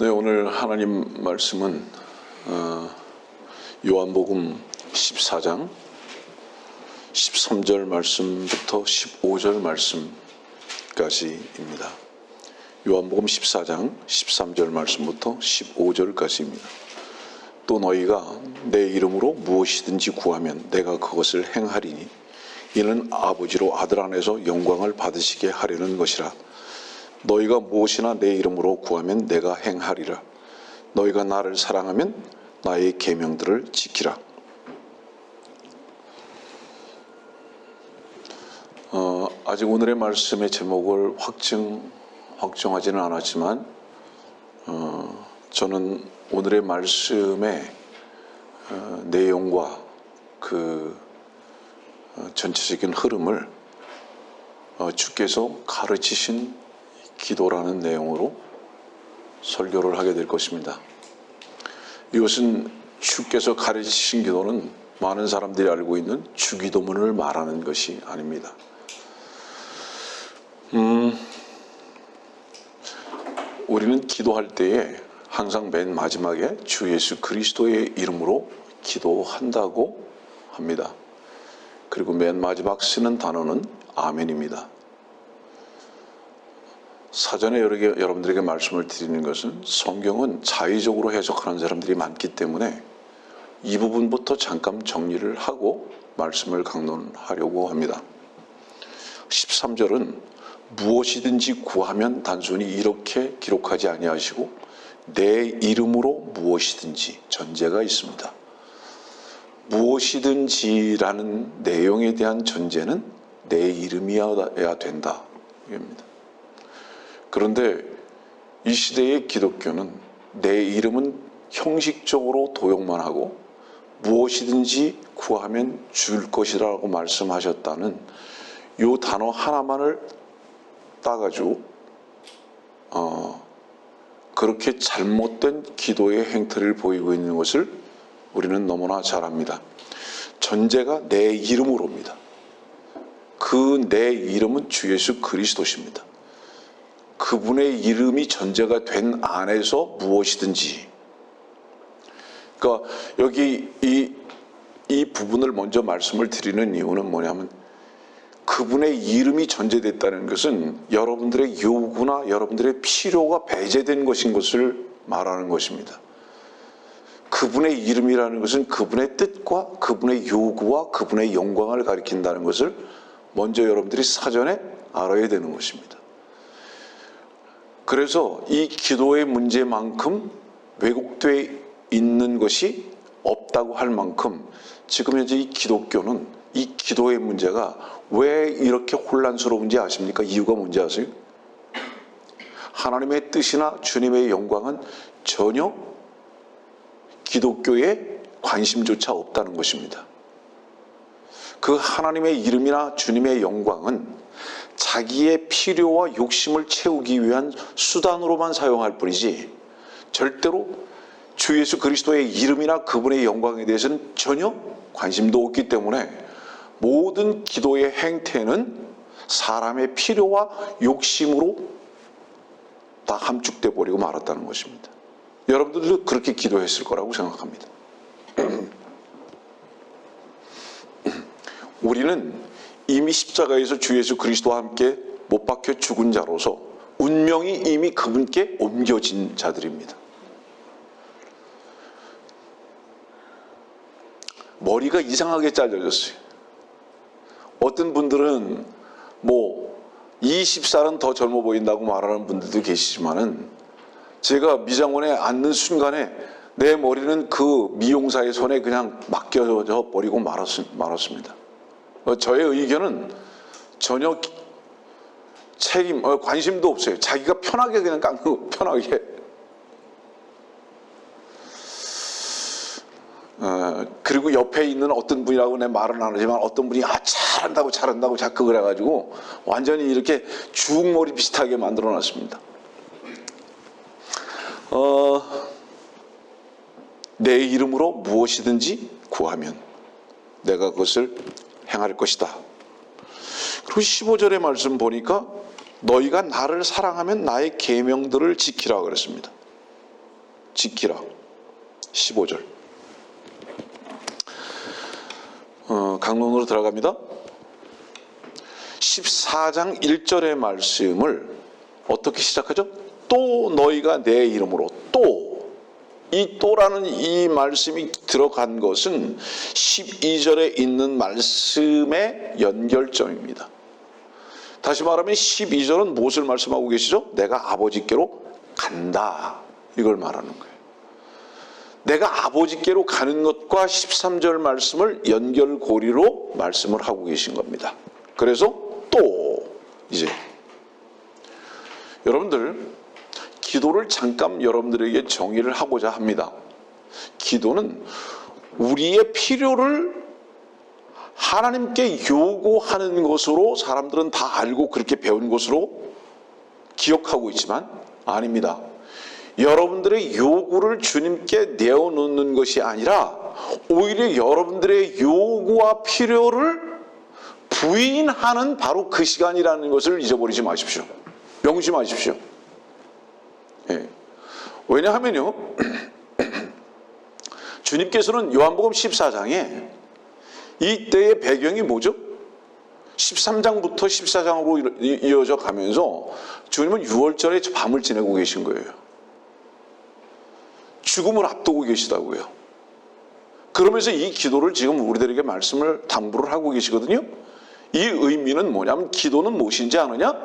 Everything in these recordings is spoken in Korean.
네, 오늘 하나님 말씀은 요한복음 14장 13절 말씀부터 15절 말씀까지입니다. 요한복음 14장 13절 말씀부터 15절까지입니다. 또 너희가 내 이름으로 무엇이든지 구하면 내가 그것을 행하리니 이는 아버지로 아들 안에서 영광을 받으시게 하려는 것이라. 너희가 무엇이나 내 이름으로 구하면 내가 행하리라. 너희가 나를 사랑하면 나의 계명들을 지키라. 아직 오늘의 말씀의 제목을 확정하지는 않았지만 저는 오늘의 말씀의 내용과 그 전체적인 흐름을 주께서 가르치신 기도라는 내용으로 설교를 하게 될 것입니다. 이것은 주께서 가르치신 기도는 많은 사람들이 알고 있는 주기도문을 말하는 것이 아닙니다. 우리는 기도할 때에 항상 맨 마지막에 주 예수 그리스도의 이름으로 기도한다고 합니다. 그리고 맨 마지막 쓰는 단어는 아멘입니다. 사전에 여러분들에게 말씀을 드리는 것은 성경은 자의적으로 해석하는 사람들이 많기 때문에 이 부분부터 잠깐 정리를 하고 말씀을 강론하려고 합니다. 13절은 무엇이든지 구하면 단순히 이렇게 기록하지 아니하시고 내 이름으로 무엇이든지 전제가 있습니다. 무엇이든지라는 내용에 대한 전제는 내 이름이어야 된다. 입니다. 그런데 이 시대의 기독교는 내 이름은 형식적으로 도용만 하고 무엇이든지 구하면 줄 것이라고 말씀하셨다는 이 단어 하나만을 따가지고 그렇게 잘못된 기도의 행태를 보이고 있는 것을 우리는 너무나 잘 압니다. 전제가 내 이름으로입니다. 그 내 이름은 주 예수 그리스도십니다. 그분의 이름이 전제가 된 안에서 무엇이든지. 그러니까 여기 이 부분을 먼저 말씀을 드리는 이유는 뭐냐면 그분의 이름이 전제됐다는 것은 여러분들의 요구나 여러분들의 필요가 배제된 것인 것을 말하는 것입니다. 그분의 이름이라는 것은 그분의 뜻과 그분의 요구와 그분의 영광을 가리킨다는 것을 먼저 여러분들이 사전에 알아야 되는 것입니다. 그래서 이 기도의 문제만큼 왜곡되어 있는 것이 없다고 할 만큼 지금 현재 이 기독교는 이 기도의 문제가 왜 이렇게 혼란스러운지 아십니까? 이유가 뭔지 아세요? 하나님의 뜻이나 주님의 영광은 전혀 기독교에 관심조차 없다는 것입니다. 그 하나님의 이름이나 주님의 영광은 자기의 필요와 욕심을 채우기 위한 수단으로만 사용할 뿐이지 절대로 주 예수 그리스도의 이름이나 그분의 영광에 대해서는 전혀 관심도 없기 때문에 모든 기도의 행태는 사람의 필요와 욕심으로 다 함축돼 버리고 말았다는 것입니다. 여러분들도 그렇게 기도했을 거라고 생각합니다. 우리는 이미 십자가에서 주 예수 그리스도와 함께 못 박혀 죽은 자로서 운명이 이미 그분께 옮겨진 자들입니다. 머리가 이상하게 잘려졌어요. 어떤 분들은 20살은 더 젊어 보인다고 말하는 분들도 계시지만은 제가 미장원에 앉는 순간에 내 머리는 그 미용사의 손에 그냥 맡겨져 버리고 말았습니다. 저의 의견은 전혀 관심도 없어요. 자기가 편하게 그냥 깎는 거, 편하게. 그리고 옆에 있는 어떤 분이라고 내 말은 안 하지만 어떤 분이 잘한다고 자꾸 그래가지고 완전히 이렇게 주먹머리 비슷하게 만들어 놨습니다. 내 이름으로 무엇이든지 구하면 내가 그것을 행할 것이다. 그리고 15절의 말씀 보니까 너희가 나를 사랑하면 나의 계명들을 지키라 그랬습니다. 지키라. 15절. 강론으로 들어갑니다. 14장 1절의 말씀을 어떻게 시작하죠? 또 너희가 내 이름으로 이 또라는 이 말씀이 들어간 것은 12절에 있는 말씀의 연결점입니다. 다시 말하면 12절은 무엇을 말씀하고 계시죠? 내가 아버지께로 간다. 이걸 말하는 거예요. 내가 아버지께로 가는 것과 13절 말씀을 연결고리로 말씀을 하고 계신 겁니다. 그래서 또 이제 여러분들 기도를 잠깐 여러분들에게 정의를 하고자 합니다. 기도는 우리의 필요를 하나님께 요구하는 것으로 사람들은 다 알고 그렇게 배운 것으로 기억하고 있지만 아닙니다. 여러분들의 요구를 주님께 내어놓는 것이 아니라 오히려 여러분들의 요구와 필요를 부인하는 바로 그 시간이라는 것을 잊어버리지 마십시오. 명심하십시오. 예. 왜냐하면요, 주님께서는 요한복음 14장에 이때의 배경이 뭐죠? 13장부터 14장으로 이어져 가면서 주님은 6월절에 밤을 지내고 계신 거예요. 죽음을 앞두고 계시다고요. 그러면서 이 기도를 지금 우리들에게 말씀을 당부를 하고 계시거든요. 이 의미는 뭐냐면 기도는 무엇인지 아느냐?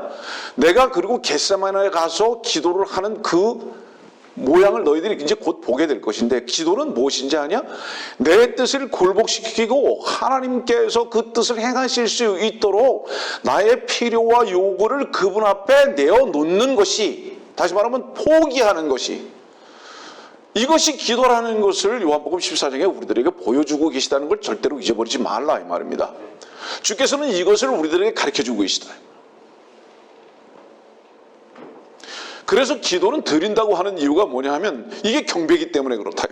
내가 그리고 겟세마네에 가서 기도를 하는 그 모양을 너희들이 이제 곧 보게 될 것인데 기도는 무엇인지 아냐? 내 뜻을 굴복시키고 하나님께서 그 뜻을 행하실 수 있도록 나의 필요와 요구를 그분 앞에 내어놓는 것이, 다시 말하면 포기하는 것이, 이것이 기도라는 것을 요한복음 14장에 우리들에게 보여주고 계시다는 걸 절대로 잊어버리지 말라 이 말입니다. 주께서는 이것을 우리들에게 가르쳐주고 계시다. 그래서 기도는 드린다고 하는 이유가 뭐냐 하면 이게 경배이기 때문에 그렇다.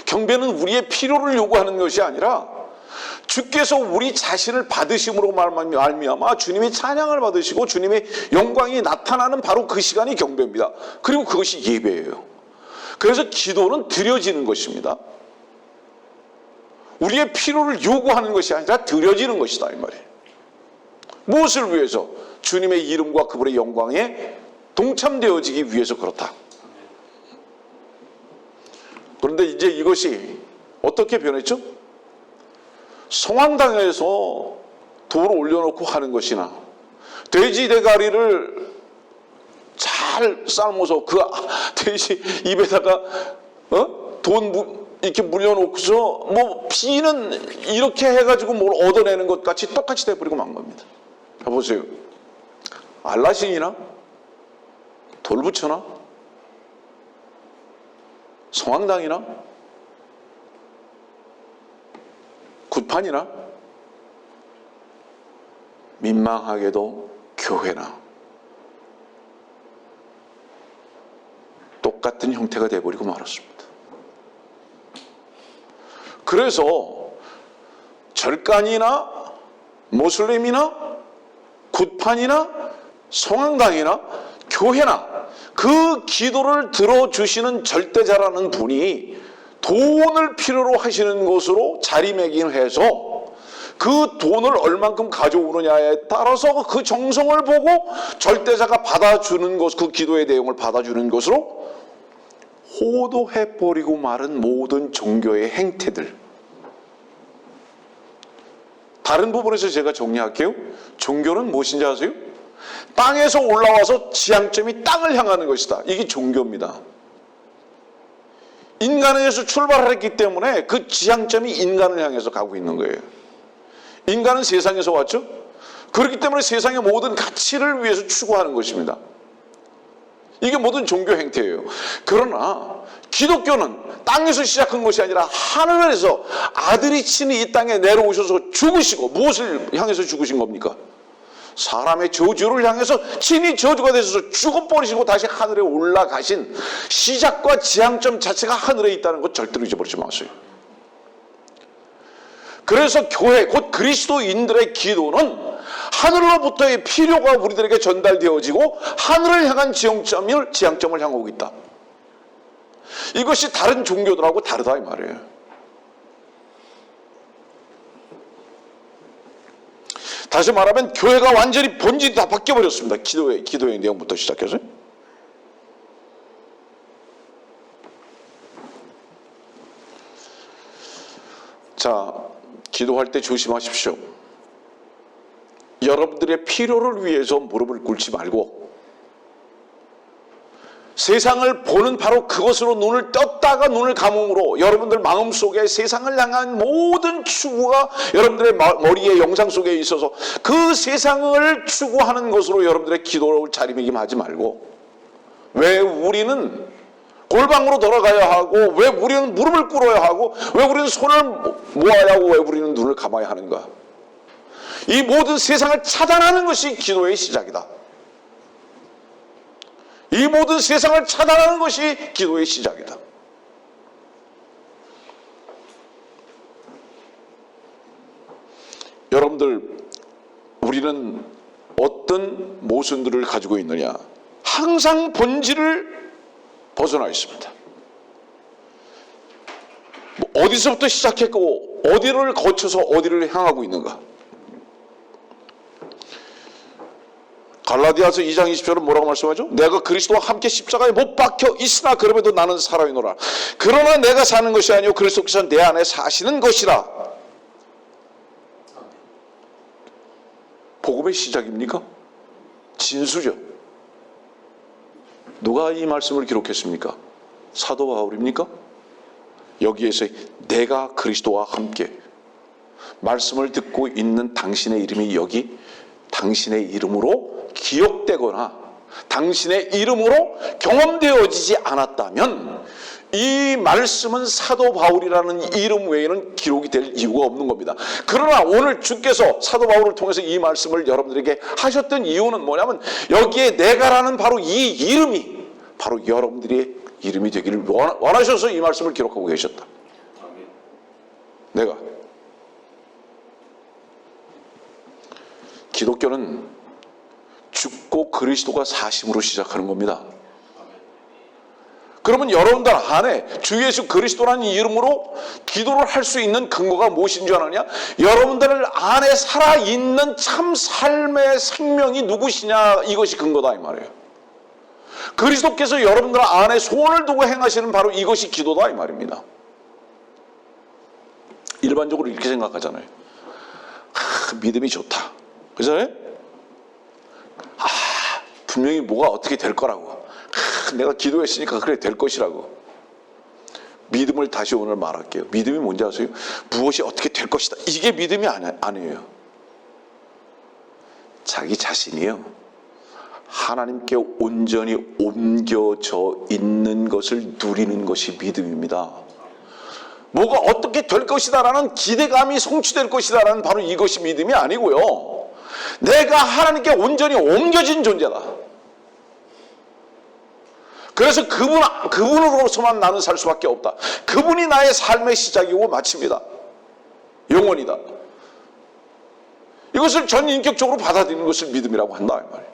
경배는 우리의 필요를 요구하는 것이 아니라 주께서 우리 자신을 받으심으로 말미암아 주님이 찬양을 받으시고 주님의 영광이 나타나는 바로 그 시간이 경배입니다. 그리고 그것이 예배예요. 그래서 기도는 드려지는 것입니다. 우리의 필요를 요구하는 것이 아니라 드려지는 것이다 이 말이에요. 무엇을 위해서? 주님의 이름과 그분의 영광에 동참되어지기 위해서 그렇다. 그런데 이제 이것이 어떻게 변했죠? 성황당에서 돌을 올려놓고 하는 것이나 돼지 대가리를 잘 삶아서 그 돼지 입에다가 돈 이렇게 물려놓고서 뭐 피는 이렇게 해가지고 뭘 얻어내는 것 같이 똑같이 돼버리고 만 겁니다. 보세요. 알라신이나 돌부처나 성황당이나 굿판이나 민망하게도 교회나 똑같은 형태가 돼버리고 말았습니다. 그래서 절간이나 모슬림이나 굿판이나 성황당이나 교회나 그 기도를 들어주시는 절대자라는 분이 돈을 필요로 하시는 것으로 자리매김해서 그 돈을 얼만큼 가져오느냐에 따라서 그 정성을 보고 절대자가 받아주는 것, 그 기도의 내용을 받아주는 것으로 호도해버리고 마른 모든 종교의 행태들. 다른 부분에서 제가 정리할게요. 종교는 무엇인지 아세요? 땅에서 올라와서 지향점이 땅을 향하는 것이다. 이게 종교입니다. 인간에서 출발했기 때문에 그 지향점이 인간을 향해서 가고 있는 거예요. 인간은 세상에서 왔죠. 그렇기 때문에 세상의 모든 가치를 위해서 추구하는 것입니다. 이게 모든 종교 행태예요. 그러나 기독교는 땅에서 시작한 것이 아니라 하늘에서 아들이 친히 이 땅에 내려오셔서 죽으시고, 무엇을 향해서 죽으신 겁니까? 사람의 저주를 향해서 친히 저주가 되셔서 죽어버리시고 다시 하늘에 올라가신 시작과 지향점 자체가 하늘에 있다는 것 절대로 잊어버리지 마세요. 그래서 교회, 곧 그리스도인들의 기도는 하늘로부터의 필요가 우리들에게 전달되어지고 하늘을 향한 지향점을 향하고 있다. 이것이 다른 종교들하고 다르다 이 말이에요. 다시 말하면 교회가 완전히 본질이 다 바뀌어버렸습니다. 기도의 내용부터 시작해서. 자, 기도할 때 조심하십시오. 여러분들의 필요를 위해서 무릎을 꿇지 말고 세상을 보는 바로 그것으로 눈을 떴다가 눈을 감음으로 여러분들 마음속에 세상을 향한 모든 추구가 여러분들의 머리에 영상 속에 있어서 그 세상을 추구하는 것으로 여러분들의 기도를 자리매김하지 말고, 왜 우리는 골방으로 돌아가야 하고, 왜 우리는 무릎을 꿇어야 하고, 왜 우리는 손을 모아야 하고, 왜 우리는 눈을 감아야 하는가? 이 모든 세상을 차단하는 것이 기도의 시작이다. 이 모든 세상을 차단하는 것이 기도의 시작이다. 여러분들, 우리는 어떤 모순들을 가지고 있느냐? 항상 본질을 벗어나 있습니다. 어디서부터 시작했고 어디를 거쳐서 어디를 향하고 있는가? 갈라디아서 2장 20절은 뭐라고 말씀하죠? 내가 그리스도와 함께 십자가에 못 박혀 있으나 그럼에도 나는 살아있노라. 그러나 내가 사는 것이 아니요 그리스도께서 내 안에 사시는 것이라. 복음의 시작입니까? 진수죠. 누가 이 말씀을 기록했습니까? 사도 바울입니까? 여기에서 내가 그리스도와 함께, 말씀을 듣고 있는 당신의 이름이 여기 당신의 이름으로 기억되거나 당신의 이름으로 경험되어지지 않았다면 이 말씀은 사도 바울이라는 이름 외에는 기록이 될 이유가 없는 겁니다. 그러나 오늘 주께서 사도 바울을 통해서 이 말씀을 여러분들에게 하셨던 이유는 뭐냐면, 여기에 내가라는 바로 이 이름이 바로 여러분들의 이름이 되기를 원하셔서 이 말씀을 기록하고 계셨다. 내가. 기독교는 죽고 그리스도가 사심으로 시작하는 겁니다. 그러면 여러분들 안에 주 예수 그리스도라는 이름으로 기도를 할 수 있는 근거가 무엇인 줄 아느냐? 여러분들 안에 살아있는 참 삶의 생명이 누구시냐, 이것이 근거다 이 말이에요. 그리스도께서 여러분들 안에 손을 두고 행하시는 바로 이것이 기도다 이 말입니다. 일반적으로 이렇게 생각하잖아요. 믿음이 좋다. 그죠? 분명히 뭐가 어떻게 될 거라고. 내가 기도했으니까 그래 될 것이라고. 믿음을 다시 오늘 말할게요. 믿음이 뭔지 아세요? 무엇이 어떻게 될 것이다. 이게 믿음이 아니에요. 자기 자신이요, 하나님께 온전히 옮겨져 있는 것을 누리는 것이 믿음입니다. 뭐가 어떻게 될 것이다라는 기대감이 성취될 것이다라는 바로 이것이 믿음이 아니고요, 내가 하나님께 온전히 옮겨진 존재다. 그래서 그분으로서만 나는 살 수밖에 없다. 그분이 나의 삶의 시작이고 마침이다. 영원이다. 이것을 전인격적으로 받아들이는 것을 믿음이라고 한다 이 말이에요.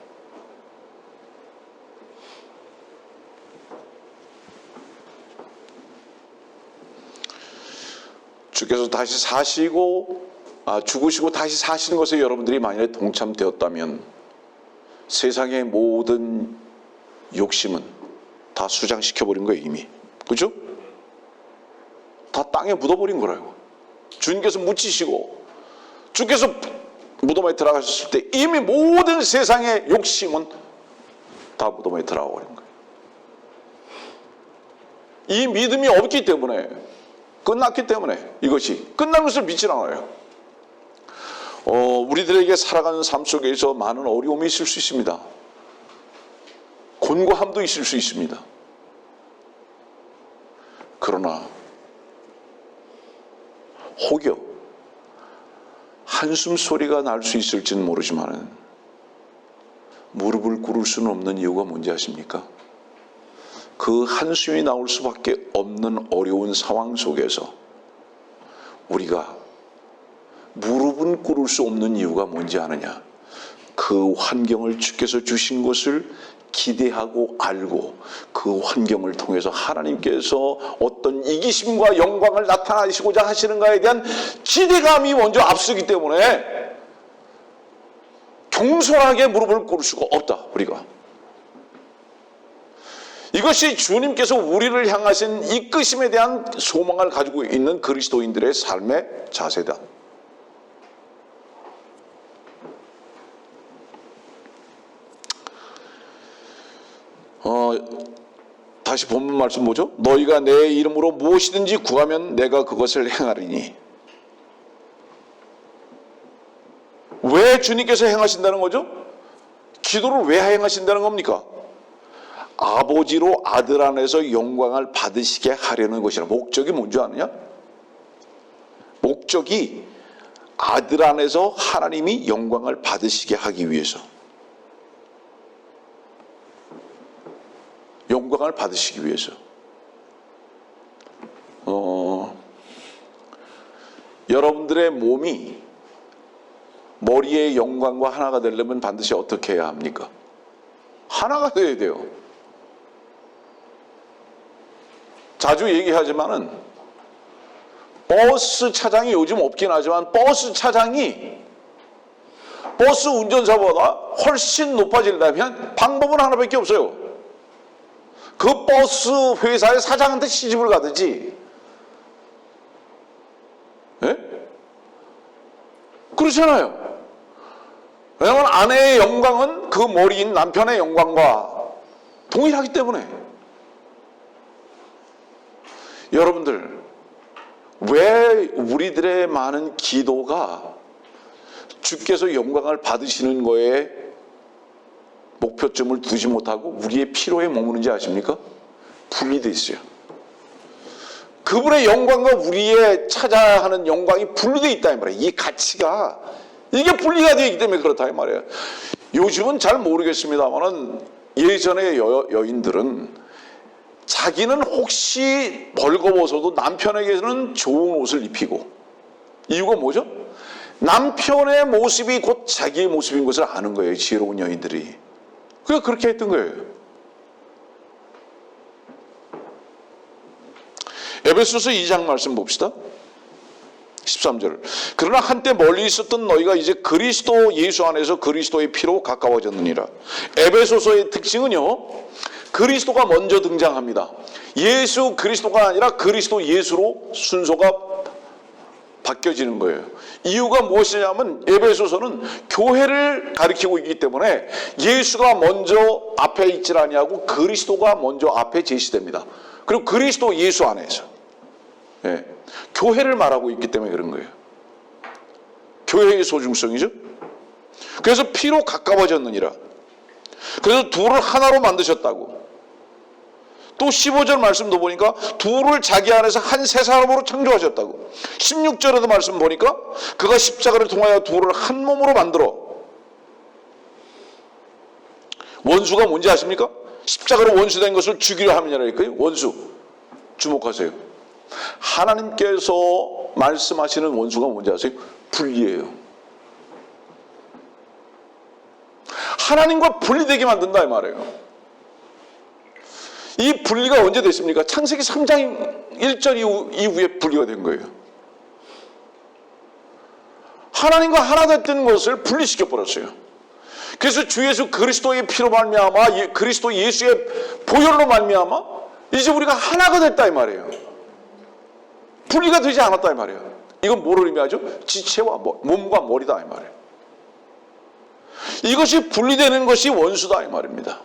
주께서 다시 죽으시고 다시 사시는 것에 여러분들이 만약에 동참되었다면 세상의 모든 욕심은 다 수장시켜버린 거예요 이미. 그죠? 다 땅에 묻어버린 거라고. 주님께서 묻히시고 주께서 무덤에 들어가셨을 때 이미 모든 세상의 욕심은 다 무덤에 들어가 버린 거예요. 이 믿음이 없기 때문에, 끝났기 때문에, 이것이 끝난 것을 믿지 않아요. 우리들에게 살아가는 삶 속에서 많은 어려움이 있을 수 있습니다. 곤고함도 있을 수 있습니다. 그러나 혹여 한숨 소리가 날 수 있을지는 모르지만 무릎을 꿇을 수는 없는 이유가 뭔지 아십니까? 그 한숨이 나올 수밖에 없는 어려운 상황 속에서 우리가 무릎은 꿇을 수 없는 이유가 뭔지 아느냐? 그 환경을 주께서 주신 것을 기대하고 알고 그 환경을 통해서 하나님께서 어떤 이기심과 영광을 나타나시고자 하시는가에 대한 기대감이 먼저 앞서기 때문에 겸손하게 무릎을 꿇을 수가 없다. 우리가 이것이 주님께서 우리를 향하신 이끄심에 대한 소망을 가지고 있는 그리스도인들의 삶의 자세다. 다시 본문 말씀 뭐죠? 너희가 내 이름으로 무엇이든지 구하면 내가 그것을 행하리니. 왜 주님께서 행하신다는 거죠? 기도를 왜 행하신다는 겁니까? 아버지로 아들 안에서 영광을 받으시게 하려는 것이라. 목적이 뭔지 아느냐? 목적이 아들 안에서 하나님이 영광을 받으시게 하기 위해서. 영광을 받으시기 위해서. 여러분들의 몸이 머리의 영광과 하나가 되려면 반드시 어떻게 해야 합니까? 하나가 돼야 돼요. 자주 얘기하지만은 버스 차장이 요즘 없긴 하지만 버스 차장이 버스 운전사보다 훨씬 높아지려면 방법은 하나밖에 없어요. 그 버스 회사의 사장한테 시집을 가든지. 예? 그렇잖아요. 왜냐하면 아내의 영광은 그 머리인 남편의 영광과 동일하기 때문에. 여러분들, 왜 우리들의 많은 기도가 주께서 영광을 받으시는 거에 목표점을 두지 못하고 우리의 피로에 머무는지 아십니까? 분리되어 있어요. 그분의 영광과 우리의 찾아야 하는 영광이 분리되어 있다 이 말이에요. 이 가치가 이게 분리가 되어 있기 때문에 그렇다 이 말이에요. 요즘은 잘 모르겠습니다만은 예전의 여인들은 자기는 혹시 벌거벗어도 남편에게는 좋은 옷을 입히고, 이유가 뭐죠? 남편의 모습이 곧 자기의 모습인 것을 아는 거예요. 지혜로운 여인들이. 그래서 그렇게 했던 거예요. 에베소서 2장 말씀 봅시다. 13절. 그러나 한때 멀리 있었던 너희가 이제 그리스도 예수 안에서 그리스도의 피로 가까워졌느니라. 에베소서의 특징은요, 그리스도가 먼저 등장합니다. 예수 그리스도가 아니라 그리스도 예수로 순서가 바뀌어지는 거예요. 이유가 무엇이냐면 에베소서는 교회를 가리키고 있기 때문에 예수가 먼저 앞에 있질 아니하고 그리스도가 먼저 앞에 제시됩니다. 그리고 그리스도 예수 안에서, 예, 교회를 말하고 있기 때문에 그런 거예요. 교회의 소중성이죠. 그래서 피로 가까워졌느니라. 그래서 둘을 하나로 만드셨다고. 또 15절 말씀도 보니까 둘을 자기 안에서 한 세 사람으로 창조하셨다고. 16절에도 말씀 보니까 그가 십자가를 통하여 둘을 한 몸으로 만들어. 원수가 뭔지 아십니까? 십자가로 원수된 것을 죽이려 함이라 했고요. 원수. 주목하세요. 하나님께서 말씀하시는 원수가 뭔지 아세요? 분리예요. 하나님과 분리되게 만든다 이 말이에요. 이 분리가 언제 됐습니까? 창세기 3장 1절 이후에 분리가 된 거예요. 하나님과 하나 됐던 것을 분리시켜 버렸어요. 그래서 주 예수 그리스도의 피로 말미암아 그리스도 예수의 보혈로 말미암아 이제 우리가 하나가 됐다 이 말이에요. 분리가 되지 않았다 이 말이에요. 이건 뭐를 의미하죠? 지체와 몸과 머리다 이 말이에요. 이것이 분리되는 것이 원수다 이 말입니다.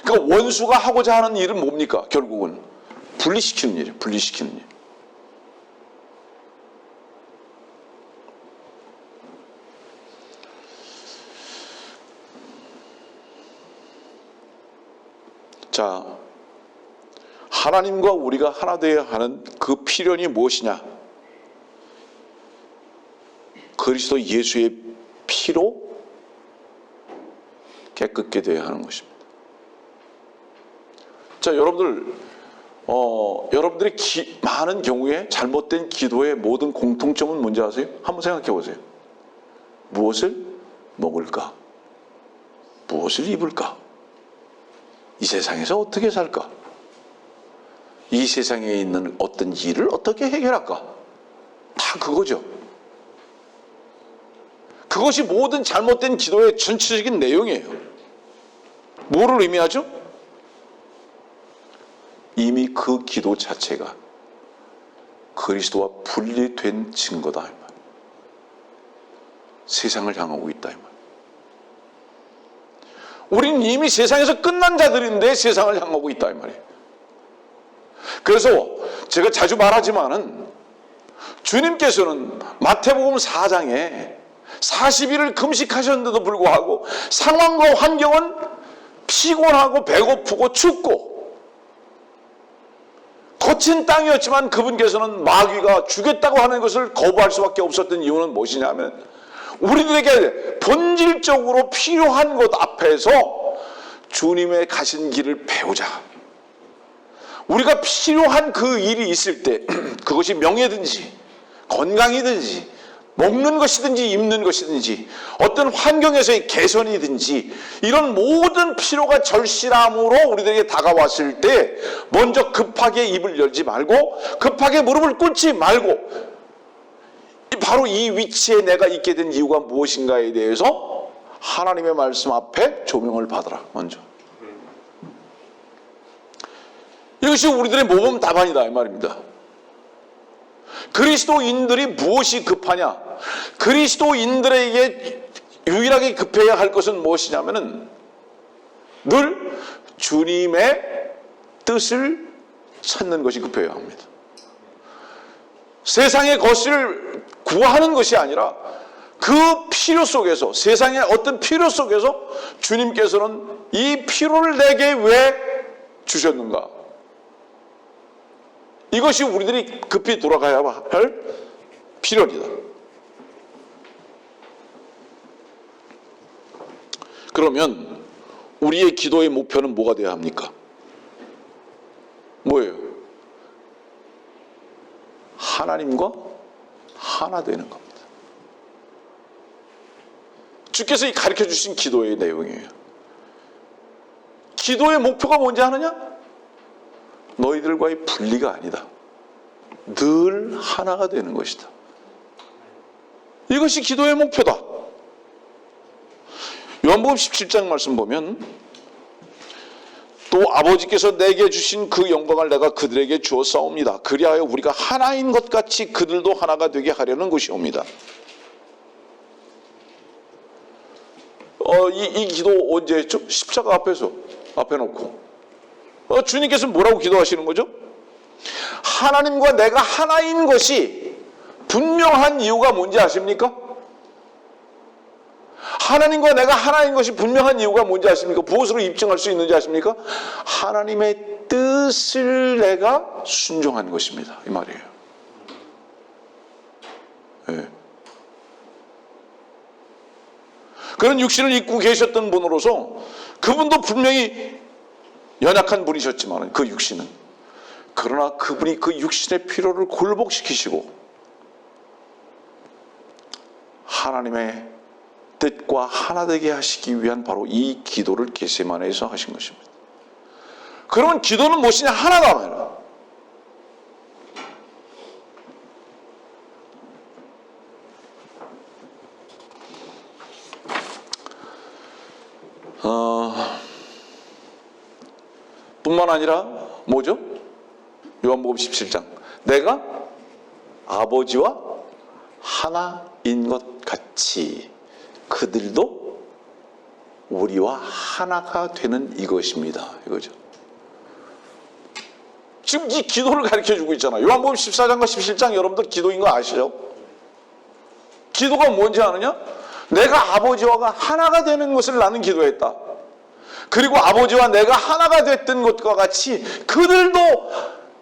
그러니까 원수가 하고자 하는 일은 뭡니까? 결국은 분리시키는 일이에요. 분리시키는 일. 자, 하나님과 우리가 하나 되어야 하는 그 필연이 무엇이냐? 그리스도 예수의 피로 깨끗게 되어야 하는 것입니다. 자, 여러분들이 많은 경우에 잘못된 기도의 모든 공통점은 뭔지 아세요? 한번 생각해 보세요. 무엇을? 먹을까? 무엇을 입을까? 이 세상에서 어떻게 살까? 이 세상에 있는 어떤 일을 어떻게 해결할까? 다 그거죠. 그것이 모든 잘못된 기도의 전체적인 내용이에요. 뭐를 의미하죠? 이미 그 기도 자체가 그리스도와 분리된 증거다, 이 말. 세상을 향하고 있다, 이 말. 우리는 이미 세상에서 끝난 자들인데 세상을 향하고 있다, 이 말이에요. 그래서 제가 자주 말하지만은 주님께서는 마태복음 4장에 40일을 금식하셨는데도 불구하고 상황과 환경은 피곤하고 배고프고 춥고 거친 땅이었지만 그분께서는 마귀가 죽였다고 하는 것을 거부할 수밖에 없었던 이유는 무엇이냐면 우리들에게 본질적으로 필요한 것 앞에서 주님의 가신 길을 배우자. 우리가 필요한 그 일이 있을 때 그것이 명예든지 건강이든지 먹는 것이든지 입는 것이든지 어떤 환경에서의 개선이든지 이런 모든 필요가 절실함으로 우리들에게 다가왔을 때 먼저 급하게 입을 열지 말고 급하게 무릎을 꿇지 말고 바로 이 위치에 내가 있게 된 이유가 무엇인가에 대해서 하나님의 말씀 앞에 조명을 받으라. 먼저 이것이 우리들의 모범 답안이다 이 말입니다. 그리스도인들이 무엇이 급하냐? 그리스도인들에게 유일하게 급해야 할 것은 무엇이냐면은 늘 주님의 뜻을 찾는 것이 급해야 합니다. 세상의 것을 구하는 것이 아니라 그 필요 속에서 세상의 어떤 필요 속에서 주님께서는 이 필요를 내게 왜 주셨는가? 이것이 우리들이 급히 돌아가야 할 필요이다. 그러면 우리의 기도의 목표는 뭐가 되어야 합니까? 뭐예요? 하나님과 하나 되는 겁니다. 주께서 가르쳐 주신 기도의 내용이에요. 기도의 목표가 뭔지 아느냐? 너희들과의 분리가 아니다. 늘 하나가 되는 것이다. 이것이 기도의 목표다. 요한복음 17장 말씀 보면 또 아버지께서 내게 주신 그 영광을 내가 그들에게 주었사옵니다. 그리하여 우리가 하나인 것 같이 그들도 하나가 되게 하려는 것이옵니다. 이 기도 언제 했죠? 십자가 앞에 놓고 주님께서 뭐라고 기도하시는 거죠? 하나님과 내가 하나인 것이 분명한 이유가 뭔지 아십니까? 하나님과 내가 하나인 것이 분명한 이유가 뭔지 아십니까? 무엇으로 입증할 수 있는지 아십니까? 하나님의 뜻을 내가 순종한 것입니다. 이 말이에요. 네. 그런 육신을 입고 계셨던 분으로서 그분도 분명히 연약한 분이셨지만 그 육신은 그러나 그분이 그 육신의 필요를 굴복시키시고 하나님의 뜻과 하나 되게 하시기 위한 바로 이 기도를 겟세마네에서 하신 것입니다. 그러면 기도는 무엇이냐? 하나다 말이야. 뿐만 아니라 뭐죠? 요한복음 17장 내가 아버지와 하나인 것 같이 그들도 우리와 하나가 되는 이것입니다. 이거죠. 지금 이 기도를 가르쳐주고 있잖아요. 요한복음 14장과 17장 여러분들 기도인 거 아시죠? 기도가 뭔지 아느냐? 내가 아버지와 하나가 되는 것을 나는 기도했다. 그리고 아버지와 내가 하나가 됐던 것과 같이 그들도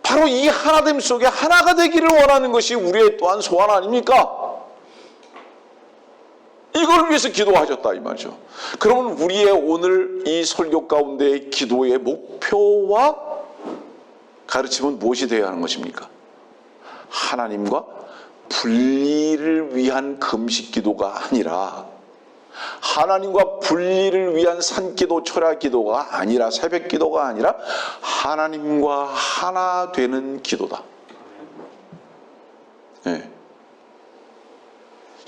바로 이 하나됨 속에 하나가 되기를 원하는 것이 우리의 또한 소원 아닙니까? 이걸 위해서 기도하셨다 이 말이죠. 그러면 우리의 오늘 이 설교 가운데의 기도의 목표와 가르침은 무엇이 되어야 하는 것입니까? 하나님과 분리를 위한 금식 기도가 아니라 하나님과 분리를 위한 산기도 철야기도가 아니라, 새벽기도가 아니라 하나님과 하나 되는 기도다. 네.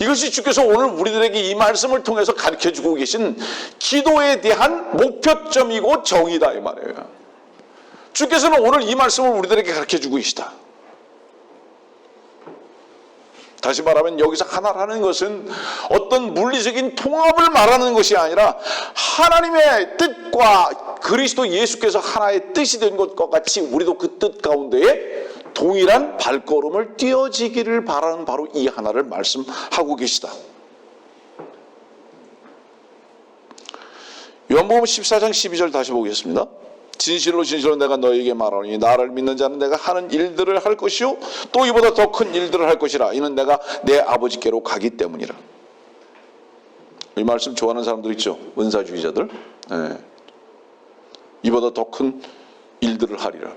이것이 주께서 오늘 우리들에게 이 말씀을 통해서 가르쳐주고 계신 기도에 대한 목표점이고 정의다 이 말이에요. 주께서는 오늘 이 말씀을 우리들에게 가르쳐주고 계시다. 다시 말하면 여기서 하나라는 것은 어떤 물리적인 통합을 말하는 것이 아니라 하나님의 뜻과 그리스도 예수께서 하나의 뜻이 된 것과 같이 우리도 그 뜻 가운데에 동일한 발걸음을 띄어지기를 바라는 바로 이 하나를 말씀하고 계시다. 요한복음 14장 12절 다시 보겠습니다. 진실로 진실로 내가 너에게 말하노니 나를 믿는 자는 내가 하는 일들을 할 것이요 또 이보다 더 큰 일들을 할 것이라. 이는 내가 내 아버지께로 가기 때문이라. 이 말씀 좋아하는 사람들 있죠. 은사주의자들. 네. 이보다 더 큰 일들을 하리라.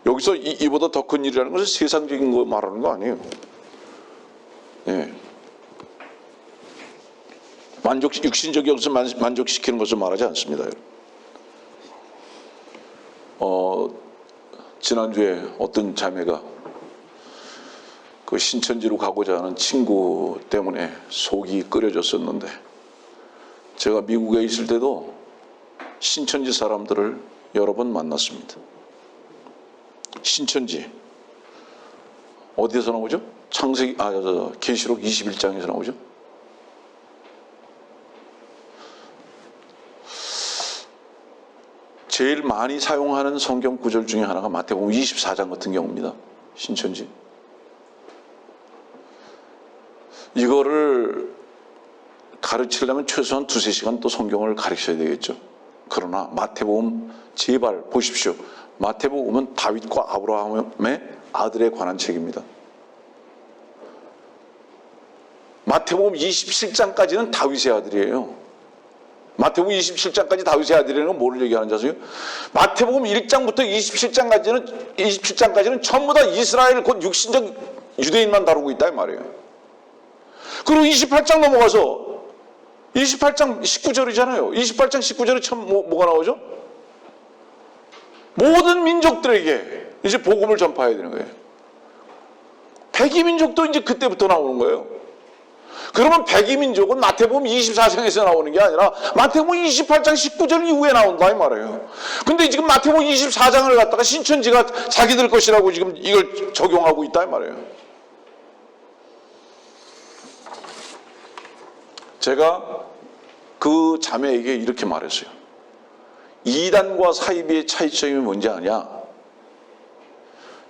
여기서 이보다 더 큰 일이라는 것은 세상적인 거 말하는 거 아니에요. 네. 육신적인 것을 만족시키는 것을 말하지 않습니다. 지난주에 어떤 자매가 그 신천지로 가고자 하는 친구 때문에 속이 끓여졌었는데, 제가 미국에 있을 때도 신천지 사람들을 여러 번 만났습니다. 신천지 어디에서 나오죠? 창세기 계시록 21장에서 나오죠. 제일 많이 사용하는 성경 구절 중에 하나가 마태복음 24장 같은 경우입니다. 신천지. 이거를 가르치려면 최소한 2-3시간 또 성경을 가르쳐야 되겠죠. 그러나 마태복음 제발 보십시오. 마태복음은 다윗과 아브라함의 아들에 관한 책입니다. 마태복음 27장까지는 다윗의 아들이에요. 마태복음 27장까지 다윗의 아들이라는 건 뭐를 얘기하는지 아세요? 마태복음 1장부터 27장까지는 전부 다 이스라엘 곧 육신적 유대인만 다루고 있다 이 말이에요. 그리고 28장 넘어가서 28장 19절이잖아요. 28장 19절에 참 뭐가 나오죠? 모든 민족들에게 이제 복음을 전파해야 되는 거예요. 백이민족도 이제 그때부터 나오는 거예요. 그러면 백이민족은 마태복음 24장에서 나오는 게 아니라 마태복음 28장 19절 이후에 나온다 이 말이에요. 근데 지금 마태복음 24장을 갖다가 신천지가 자기들 것이라고 지금 이걸 적용하고 있다 이 말이에요. 제가 그 자매에게 이렇게 말했어요. 이단과 사이비의 차이점이 뭔지 아냐?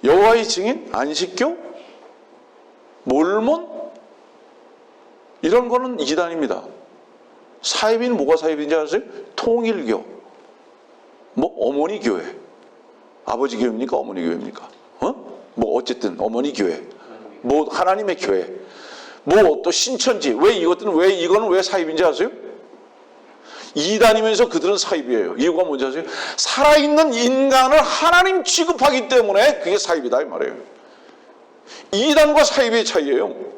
여호와의 증인, 안식교, 몰몬 이런 거는 이단입니다. 사이비는 뭐가 사이비인지 아세요? 통일교, 뭐 어머니 교회, 아버지 교회입니까? 어머니 교회입니까? 뭐 어쨌든 어머니 교회, 뭐 하나님의 교회, 뭐 또 신천지. 왜 이거는 왜 사이비인지 아세요? 이단이면서 그들은 사이비예요. 이유가 뭔지 아세요? 살아있는 인간을 하나님 취급하기 때문에 그게 사이비다 이 말이에요. 이단과 사이비의 차이예요.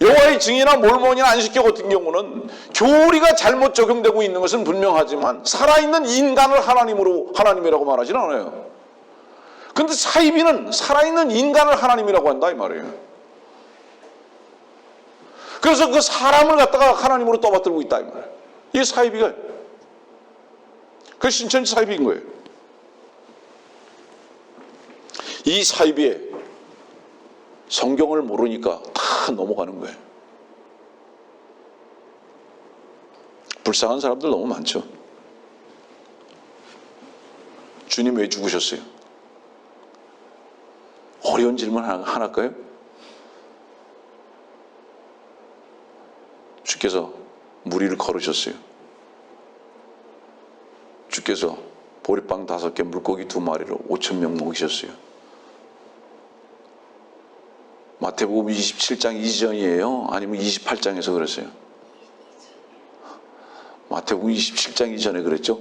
여호와의 증인이나 몰몬이나 안식교 같은 경우는 교리가 잘못 적용되고 있는 것은 분명하지만 살아있는 인간을 하나님이라고 말하지는 않아요. 그런데 사이비는 살아있는 인간을 하나님이라고 한다 이 말이에요. 그래서 그 사람을 갖다가 하나님으로 떠받들고 있다 이 말이에요. 이게 사이비가, 그 신천지 사이비인 거예요. 이 사이비에 성경을 모르니까 다 넘어가는 거예요. 불쌍한 사람들 너무 많죠. 주님 왜 죽으셨어요? 어려운 질문 하나 할까요? 주께서 무리를 걸으셨어요. 주께서 보리빵 5개, 물고기 2마리로 5,000명 먹이셨어요. 마태복음 27장 이전이에요? 아니면 28장에서 그랬어요? 마태복음 27장 이전에 그랬죠?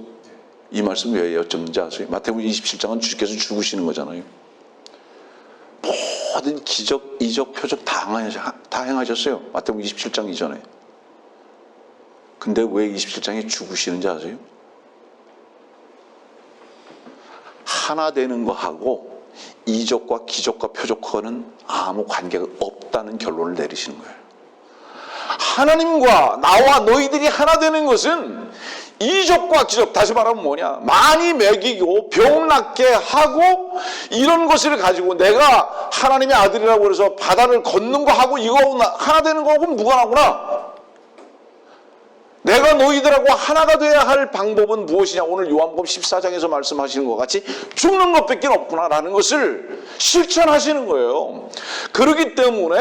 이 말씀 왜 여쭙는지 아세요? 마태복음 27장은 주께서 죽으시는 거잖아요. 모든 기적, 이적, 표적 다 행하셨어요. 마태복음 27장 이전에. 근데 왜 27장에 죽으시는지 아세요? 하나 되는 거하고 이적과 기적과 표적과는 아무 관계가 없다는 결론을 내리시는 거예요. 하나님과 나와 너희들이 하나 되는 것은 이적과 기적, 다시 말하면 뭐냐, 많이 먹이고 병 낫게 하고 이런 것을 가지고 내가 하나님의 아들이라고 해서 바다를 걷는 거하고 이거 하나 되는 거하고는 무관하구나. 내가 너희들하고 하나가 돼야 할 방법은 무엇이냐, 오늘 요한복음 14장에서 말씀하시는 것 같이 죽는 것밖에 없구나라는 것을 실천하시는 거예요. 그렇기 때문에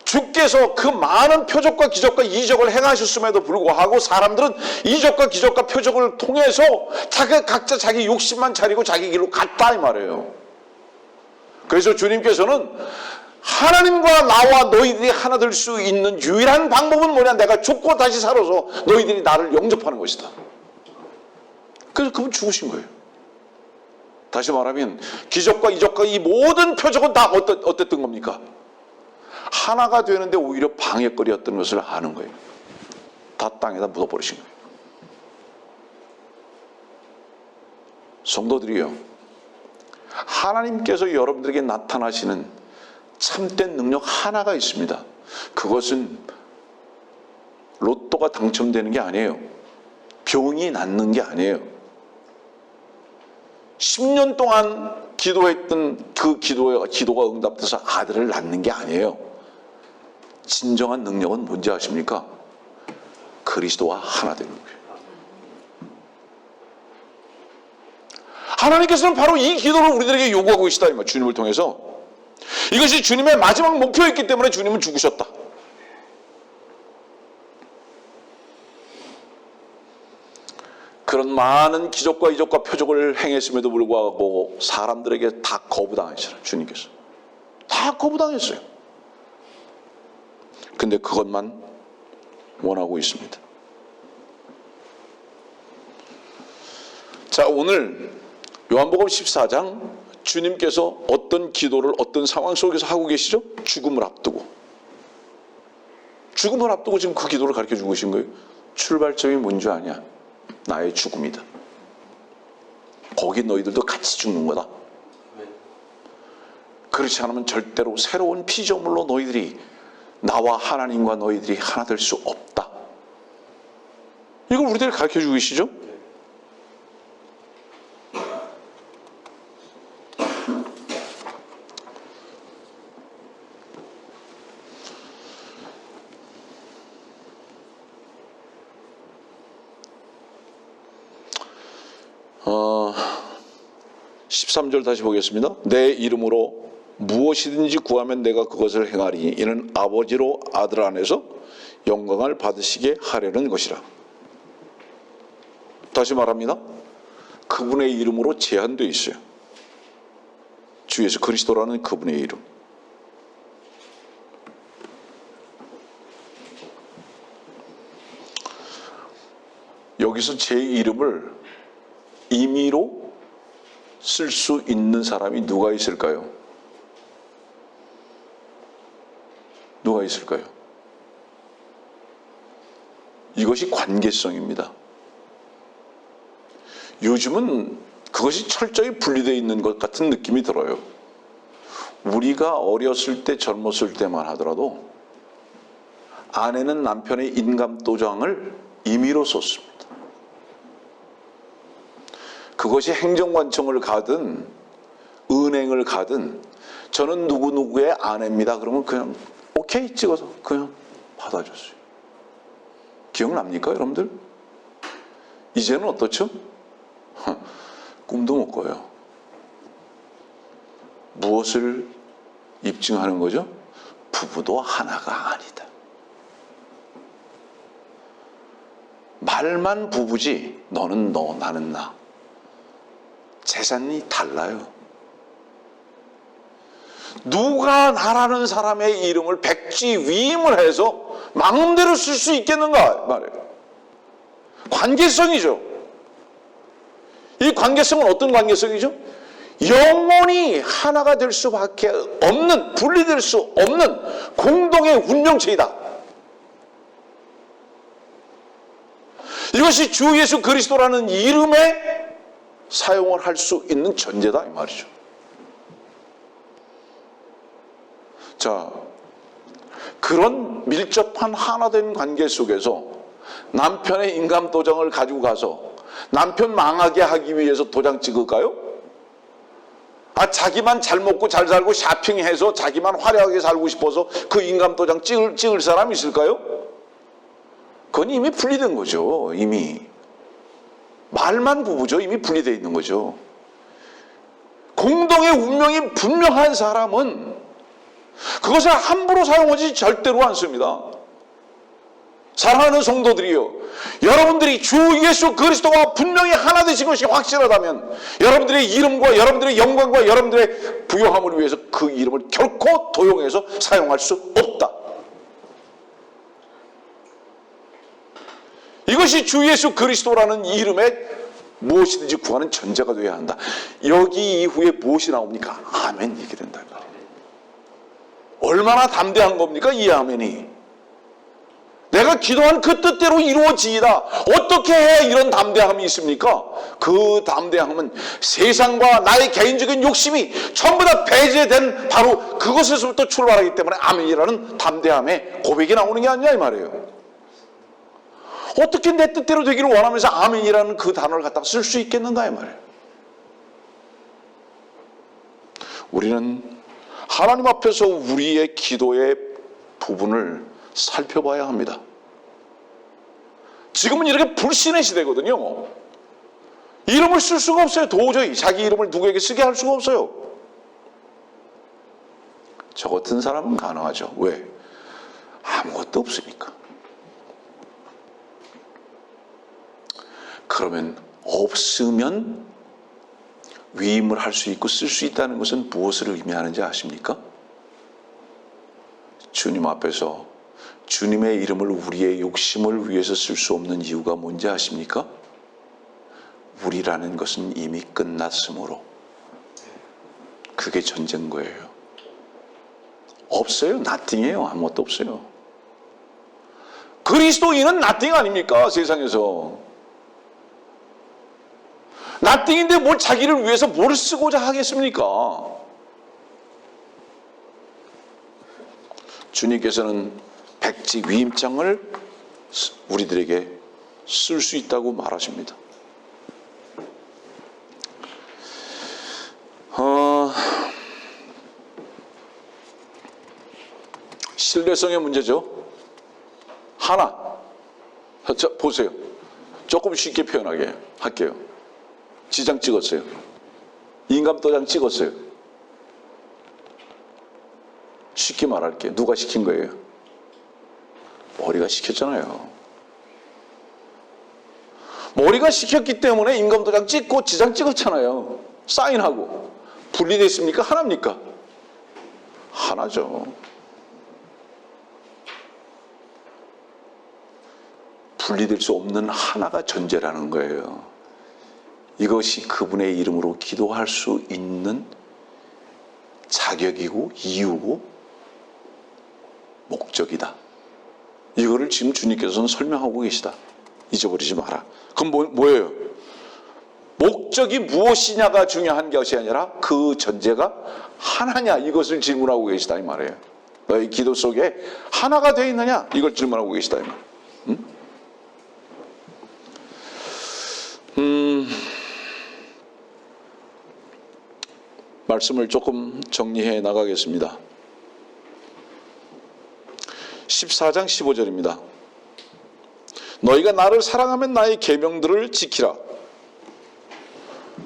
주께서 그 많은 표적과 기적과 이적을 행하셨음에도 불구하고 사람들은 이적과 기적과 표적을 통해서 각자 자기 욕심만 차리고 자기 길로 갔다 이 말이에요. 그래서 주님께서는 하나님과 나와 너희들이 하나 될 수 있는 유일한 방법은 뭐냐, 내가 죽고 다시 살아서 너희들이 나를 영접하는 것이다. 그래서 그분 죽으신 거예요. 다시 말하면 기적과 이적과 이 모든 표적은 다 어땠던 겁니까? 하나가 되는데 오히려 방해거리였던 것을 아는 거예요. 다 땅에다 묻어버리신 거예요. 성도들이요, 하나님께서 여러분들에게 나타나시는 참된 능력 하나가 있습니다. 그것은 로또가 당첨되는 게 아니에요. 병이 낫는 게 아니에요. 10년 동안 기도했던 그 기도가 응답돼서 아들을 낳는 게 아니에요. 진정한 능력은 뭔지 아십니까? 그리스도와 하나 되는 거예요. 하나님께서는 바로 이 기도를 우리들에게 요구하고 계시다, 주님을 통해서. 이것이 주님의 마지막 목표였기 때문에 주님은 죽으셨다. 그런 많은 기적과 이적과 표적을 행했음에도 불구하고 사람들에게 다 거부당하셨어요. 주님께서 다 거부당했어요. 근데 그것만 원하고 있습니다. 자, 오늘 요한복음 14장 주님께서 어떤 기도를 어떤 상황 속에서 하고 계시죠? 죽음을 앞두고. 죽음을 앞두고 지금 그 기도를 가르쳐 주고 계신 거예요. 출발점이 뭔지 아냐? 나의 죽음이다. 거기 너희들도 같이 죽는 거다. 그렇지 않으면 절대로 새로운 피조물로 너희들이, 나와 하나님과 너희들이 하나 될 수 없다. 이걸 우리들 가르쳐 주고 계시죠? 어, 13절 다시 보겠습니다. 내 이름으로 무엇이든지 구하면 내가 그것을 행하리니 이는 아버지로 아들 안에서 영광을 받으시게 하려는 것이라. 다시 말합니다. 그분의 이름으로 제한되어 있어요. 주 예수 그리스도라는 그분의 이름. 여기서 제 이름을 임의로 쓸 수 있는 사람이 누가 있을까요? 누가 있을까요? 이것이 관계성입니다. 요즘은 그것이 철저히 분리되어 있는 것 같은 느낌이 들어요. 우리가 어렸을 때, 젊었을 때만 하더라도 아내는 남편의 인감도장을 임의로 썼습니다. 그것이 행정관청을 가든 은행을 가든 저는 누구누구의 아내입니다. 그러면 그냥 오케이 찍어서 그냥 받아줬어요. 기억납니까, 여러분들? 이제는 어떻죠? 꿈도 못 꿔요. 무엇을 입증하는 거죠? 부부도 하나가 아니다. 말만 부부지 너는 너, 나는 나. 재산이 달라요. 누가 나라는 사람의 이름을 백지 위임을 해서 마음대로 쓸 수 있겠는가 말이에요. 관계성이죠. 이 관계성은 어떤 관계성이죠? 영원히 하나가 될 수밖에 없는, 분리될 수 없는 공동의 운명체이다. 이것이 주 예수 그리스도라는 이름에 사용을 할 수 있는 전제다 이 말이죠. 자, 그런 밀접한 하나된 관계 속에서 남편의 인감 도장을 가지고 가서 남편 망하게 하기 위해서 도장 찍을까요? 자기만 잘 먹고 잘 살고 샤핑해서 자기만 화려하게 살고 싶어서 그 인감 도장 찍을 사람이 있을까요? 그건 이미 분리된 거죠. 이미 말만 부부죠. 이미 분리되어 있는 거죠. 공동의 운명이 분명한 사람은 그것을 함부로 사용하지 절대로 않습니다. 사랑하는 성도들이요, 여러분들이 주 예수 그리스도와 분명히 하나 되신 것이 확실하다면 여러분들의 이름과 여러분들의 영광과 여러분들의 부요함을 위해서 그 이름을 결코 도용해서 사용할 수 없다. 이것이 주 예수 그리스도라는 이름에 무엇이든지 구하는 전제가 되어야 한다. 여기 이후에 무엇이 나옵니까? 아멘 얘기 된다. 얼마나 담대한 겁니까? 이 아멘이. 내가 기도한 그 뜻대로 이루어지이다. 어떻게 해야 이런 담대함이 있습니까? 그 담대함은 세상과 나의 개인적인 욕심이 전부 다 배제된 바로 그것에서부터 출발하기 때문에 아멘이라는 담대함의 고백이 나오는 게 아니냐 이 말이에요. 어떻게 내 뜻대로 되기를 원하면서 아멘이라는 그 단어를 갖다가 쓸 수 있겠는가 이 말이에요. 우리는 하나님 앞에서 우리의 기도의 부분을 살펴봐야 합니다. 지금은 이렇게 불신의 시대거든요. 이름을 쓸 수가 없어요. 도저히 자기 이름을 누구에게 쓰게 할 수가 없어요. 저 같은 사람은 가능하죠. 왜? 아무것도 없으니까. 그러면 없으면 위임을 할 수 있고 쓸 수 있다는 것은 무엇을 의미하는지 아십니까? 주님 앞에서 주님의 이름을 우리의 욕심을 위해서 쓸 수 없는 이유가 뭔지 아십니까? 우리라는 것은 이미 끝났으므로. 그게 전제인 거예요. 없어요. nothing이에요. 아무것도 없어요. 그리스도인은 nothing 아닙니까? 세상에서. nothing인데 뭘 자기를 위해서 뭘 쓰고자 하겠습니까? 주님께서는 백지 위임장을 우리들에게 쓸 수 있다고 말하십니다. 신뢰성의 문제죠. 하나, 자, 보세요. 조금 쉽게 표현하게 할게요. 지장 찍었어요. 인감도장 찍었어요. 쉽게 말할게요. 누가 시킨 거예요? 머리가 시켰잖아요. 머리가 시켰기 때문에 인감도장 찍고 지장 찍었잖아요. 사인하고. 분리됐습니까? 하나입니까? 하나죠. 분리될 수 없는 하나가 전제라는 거예요. 이것이 그분의 이름으로 기도할 수 있는 자격이고 이유고 목적이다. 이거를 지금 주님께서는 설명하고 계시다. 잊어버리지 마라. 그럼 뭐예요? 목적이 무엇이냐가 중요한 것이 아니라 그 전제가 하나냐 이것을 질문하고 계시다 이 말이에요. 너희 기도 속에 하나가 되어 있느냐 이걸 질문하고 계시다 이 말. 말씀을 조금 정리해 나가겠습니다. 14장 15절입니다. 너희가 나를 사랑하면 나의 계명들을 지키라.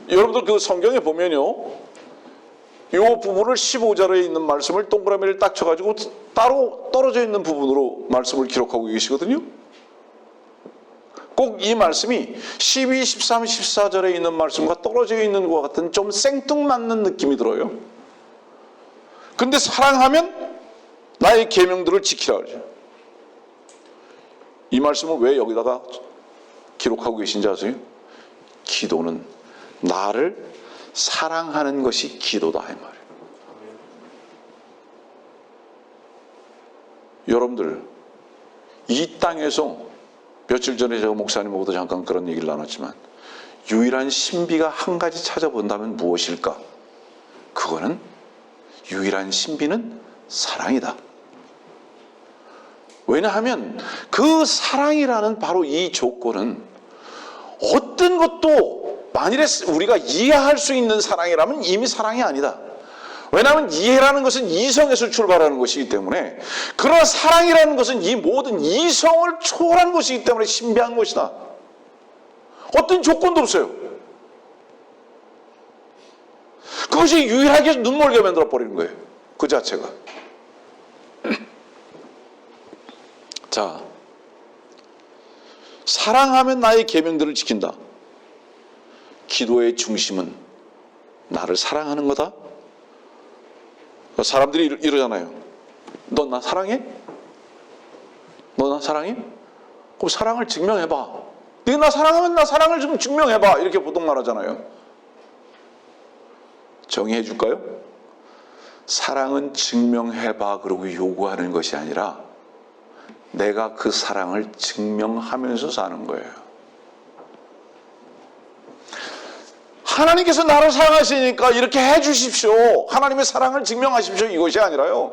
여러분들 그 성경에 보면요, 이 부분을 15절에 있는 말씀을 동그라미를 딱 쳐가지고 따로 떨어져 있는 부분으로 말씀을 기록하고 계시거든요. 꼭 이 말씀이 12, 13, 14절에 있는 말씀과 떨어져 있는 것 같은 좀 생뚱맞는 느낌이 들어요. 근데 사랑하면 나의 계명들을 지키라 그러죠. 이 말씀을 왜 여기다가 기록하고 계신지 아세요? 기도는 나를 사랑하는 것이 기도다 이 말이에요. 여러분들, 이 땅에서 며칠 전에 제가 목사님하고도 잠깐 그런 얘기를 나눴지만 유일한 신비가 한 가지 찾아본다면 무엇일까? 그거는 유일한 신비는 사랑이다. 왜냐하면 그 사랑이라는 바로 이 조건은 어떤 것도 만일에 우리가 이해할 수 있는 사랑이라면 이미 사랑이 아니다. 왜냐하면 이해라는 것은 이성에서 출발하는 것이기 때문에, 그러나 사랑이라는 것은 이 모든 이성을 초월한 것이기 때문에 신비한 것이다. 어떤 조건도 없어요. 그것이 유일하게 눈멀게 만들어버리는 거예요. 그 자체가. 자, 사랑하면 나의 계명들을 지킨다. 기도의 중심은 나를 사랑하는 거다. 사람들이 이러잖아요. 너 나 사랑해? 너 나 사랑해? 그럼 사랑을 증명해봐. 네가 나 사랑하면 나 사랑을 좀 증명해봐. 이렇게 보통 말하잖아요. 정의해 줄까요? 사랑은 증명해봐 그러고 요구하는 것이 아니라 내가 그 사랑을 증명하면서 사는 거예요. 하나님께서 나를 사랑하시니까 이렇게 해 주십시오. 하나님의 사랑을 증명하십시오. 이것이 아니라요.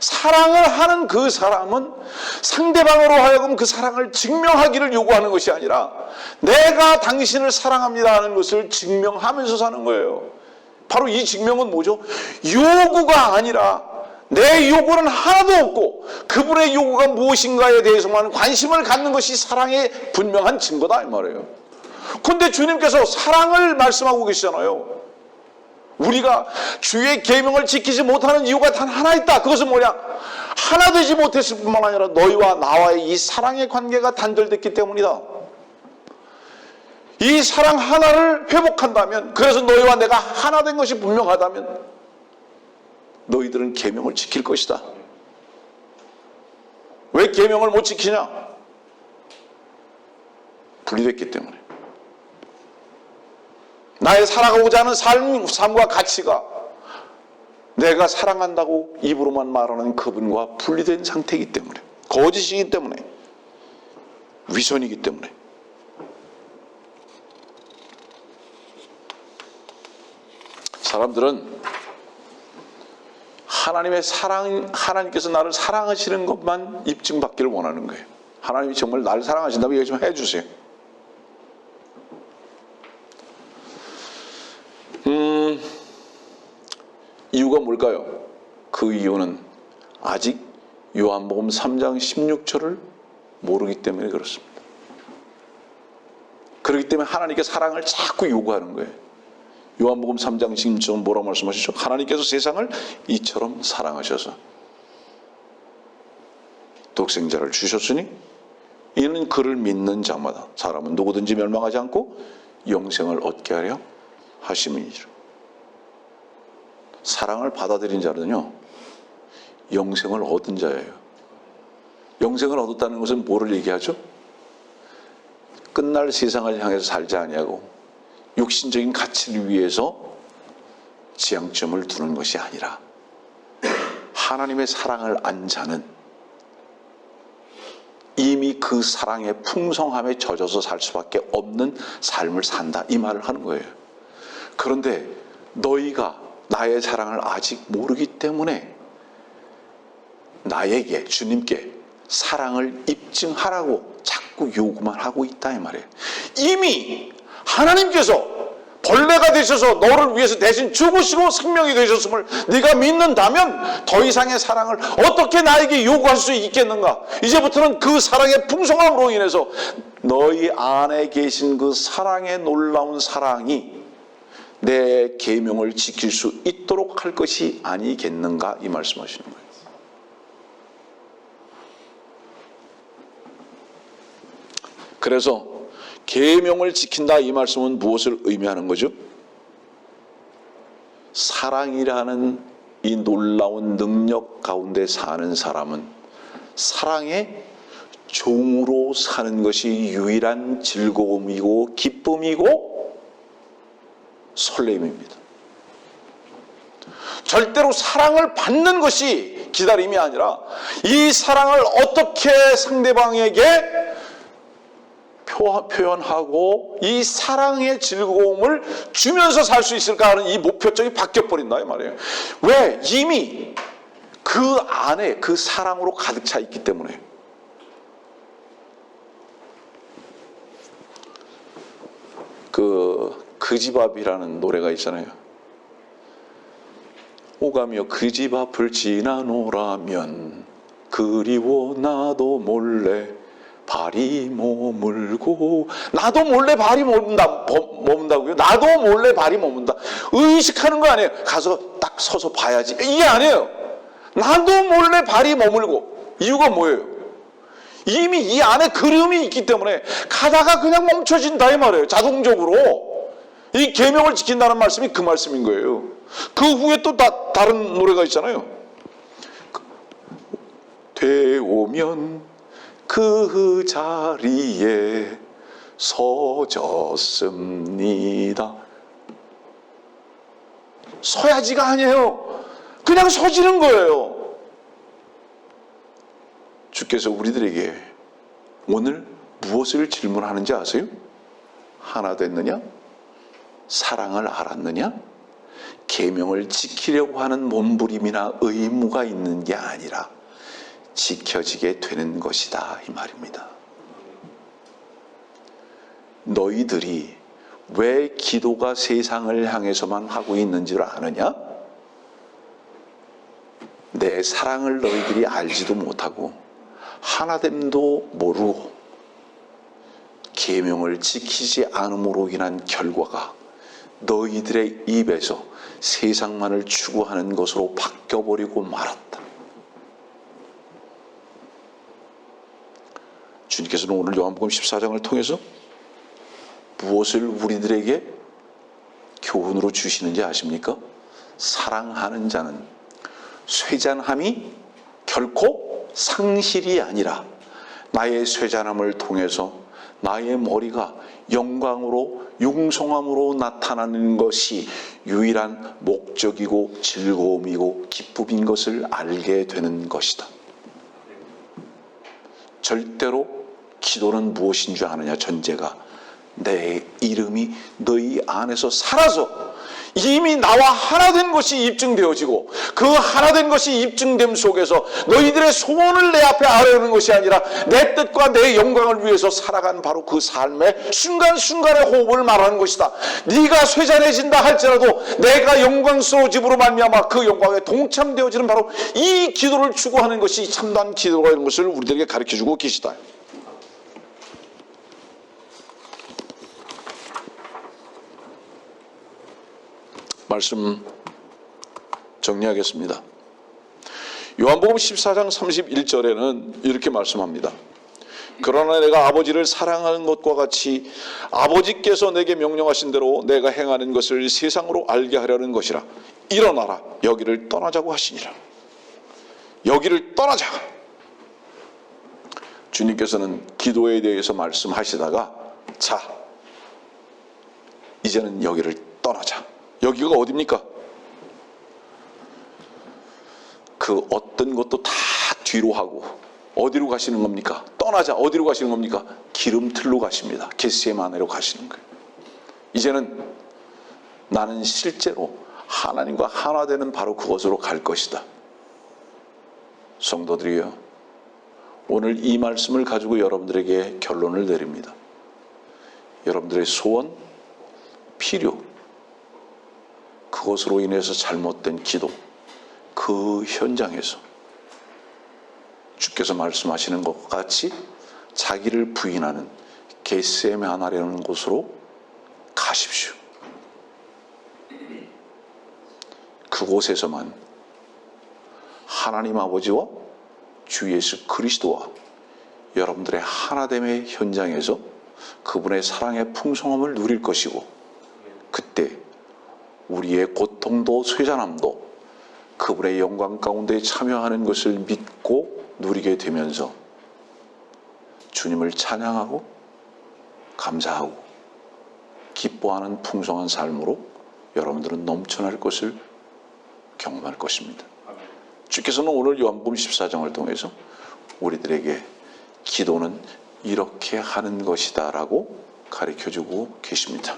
사랑을 하는 그 사람은 상대방으로 하여금 그 사랑을 증명하기를 요구하는 것이 아니라 내가 당신을 사랑합니다 하는 것을 증명하면서 사는 거예요. 바로 이 증명은 뭐죠? 요구가 아니라 내 요구는 하나도 없고 그분의 요구가 무엇인가에 대해서만 관심을 갖는 것이 사랑의 분명한 증거다 이 말이에요. 그런데 주님께서 사랑을 말씀하고 계시잖아요. 우리가 주의 계명을 지키지 못하는 이유가 단 하나 있다. 그것은 뭐냐? 하나 되지 못했을 뿐만 아니라 너희와 나와의 이 사랑의 관계가 단절됐기 때문이다. 이 사랑 하나를 회복한다면, 그래서 너희와 내가 하나 된 것이 분명하다면 너희들은 계명을 지킬 것이다. 왜 계명을 못 지키냐? 분리됐기 때문에. 나의 살아가고자 하는 삶과 가치가 내가 사랑한다고 입으로만 말하는 그분과 분리된 상태이기 때문에, 거짓이기 때문에, 위선이기 때문에. 사람들은 하나님의 사랑, 하나님께서 나를 사랑하시는 것만 입증받기를 원하는 거예요. 하나님이 정말 나를 사랑하신다면 이거 좀 해주세요. 이유가 뭘까요? 그 이유는 아직 요한복음 3장 16절을 모르기 때문에 그렇습니다. 그렇기 때문에 하나님께 사랑을 자꾸 요구하는 거예요. 요한복음 3장 16절은 뭐라고 말씀하시죠? 하나님께서 세상을 이처럼 사랑하셔서 독생자를 주셨으니 이는 그를 믿는 자마다 사람은 누구든지 멸망하지 않고 영생을 얻게 하려 하심이니라. 사랑을 받아들인 자는요, 영생을 얻은 자예요. 영생을 얻었다는 것은 뭐를 얘기하죠? 끝날 세상을 향해서 살지 아니하고 육신적인 가치를 위해서 지향점을 두는 것이 아니라 하나님의 사랑을 안 자는 이미 그 사랑의 풍성함에 젖어서 살 수밖에 없는 삶을 산다, 이 말을 하는 거예요. 그런데 너희가 나의 사랑을 아직 모르기 때문에 나에게, 주님께 사랑을 입증하라고 자꾸 요구만 하고 있다 이 말이에요. 이미 하나님께서 벌레가 되셔서 너를 위해서 대신 죽으시고 생명이 되셨음을 네가 믿는다면 더 이상의 사랑을 어떻게 나에게 요구할 수 있겠는가? 이제부터는 그 사랑의 풍성함으로 인해서 너희 안에 계신 그 사랑의 놀라운 사랑이 내 계명을 지킬 수 있도록 할 것이 아니겠는가, 이 말씀하시는 거예요. 그래서 계명을 지킨다 이 말씀은 무엇을 의미하는 거죠? 사랑이라는 이 놀라운 능력 가운데 사는 사람은 사랑의 종으로 사는 것이 유일한 즐거움이고 기쁨이고 설렘입니다. 절대로 사랑을 받는 것이 기다림이 아니라 이 사랑을 어떻게 상대방에게 표현하고 이 사랑의 즐거움을 주면서 살 수 있을까 하는 이 목표점이 바뀌어버린다 이 말이에요. 왜? 이미 그 안에 그 사랑으로 가득 차 있기 때문에. 그 집 앞이라는 노래가 있잖아요. 오가며 그 집 앞을 지나노라면 그리워 나도 몰래 발이 머물고. 나도 몰래 발이 머문다고요? 나도 몰래 발이 머문다. 의식하는 거 아니에요. 가서 딱 서서 봐야지. 이게 아니에요. 나도 몰래 발이 머물고. 이유가 뭐예요? 이미 이 안에 그리움이 있기 때문에 가다가 그냥 멈춰진다 이 말이에요. 자동적으로. 이 계명을 지킨다는 말씀이 그 말씀인 거예요. 그 후에 또 다른 노래가 있잖아요. 되오면 그 자리에 서졌습니다. 서야지가 아니에요. 그냥 서지는 거예요. 주께서 우리들에게 오늘 무엇을 질문하는지 아세요? 하나 됐느냐? 사랑을 알았느냐? 계명을 지키려고 하는 몸부림이나 의무가 있는 게 아니라 지켜지게 되는 것이다 이 말입니다. 너희들이 왜 기도가 세상을 향해서만 하고 있는 줄 아느냐? 내 사랑을 너희들이 알지도 못하고 하나됨도 모르고 계명을 지키지 않음으로 인한 결과가 너희들의 입에서 세상만을 추구하는 것으로 바뀌어버리고 말았다. 주님께서는 오늘 요한복음 14장을 통해서 무엇을 우리들에게 교훈으로 주시는지 아십니까? 사랑하는 자는 쇠잔함이 결코 상실이 아니라 나의 쇠잔함을 통해서 나의 머리가 영광으로 융성함으로 나타나는 것이 유일한 목적이고 즐거움이고 기쁨인 것을 알게 되는 것이다. 절대로 기도는 무엇인 줄 아느냐? 전제가 내 이름이 너희 안에서 살아서 이미 나와 하나 된 것이 입증되어지고 그 하나 된 것이 입증됨 속에서 너희들의 소원을 내 앞에 아뢰는 것이 아니라 내 뜻과 내 영광을 위해서 살아간 바로 그 삶의 순간순간의 호흡을 말하는 것이다. 네가 쇠잔해진다 할지라도 내가 영광스러워짐으로 말미암아 그 영광에 동참되어지는 바로 이 기도를 추구하는 것이 참된 기도가 있는 것을 우리들에게 가르쳐주고 계시다. 말씀 정리하겠습니다. 요한복음 14장 31절에는 이렇게 말씀합니다. 그러나 내가 아버지를 사랑하는 것과 같이 아버지께서 내게 명령하신 대로 내가 행하는 것을 세상으로 알게 하려는 것이라. 일어나라 여기를 떠나자고 하시니라. 여기를 떠나자. 주님께서는 기도에 대해서 말씀하시다가 자 이제는 여기를 떠나자. 여기가 어디입니까? 그 어떤 것도 다 뒤로 하고 어디로 가시는 겁니까? 떠나자. 어디로 가시는 겁니까? 기름틀로 가십니다. 겟세마네로 가시는 거예요. 이제는 나는 실제로 하나님과 하나 되는 바로 그것으로 갈 것이다. 성도들이요, 오늘 이 말씀을 가지고 여러분들에게 결론을 내립니다. 여러분들의 소원, 필요, 그것으로 인해서 잘못된 기도, 그 현장에서 주께서 말씀하시는 것과 같이 자기를 부인하는 겟세마네라는 곳으로 가십시오. 그곳에서만 하나님 아버지와 주 예수 그리스도와 여러분들의 하나됨의 현장에서 그분의 사랑의 풍성함을 누릴 것이고, 그때 우리의 고통도 쇠잔함도 그분의 영광 가운데 참여하는 것을 믿고 누리게 되면서 주님을 찬양하고 감사하고 기뻐하는 풍성한 삶으로 여러분들은 넘쳐날 것을 경험할 것입니다. 주께서는 오늘 요한복음 14장을 통해서 우리들에게 기도는 이렇게 하는 것이다 라고 가르쳐주고 계십니다.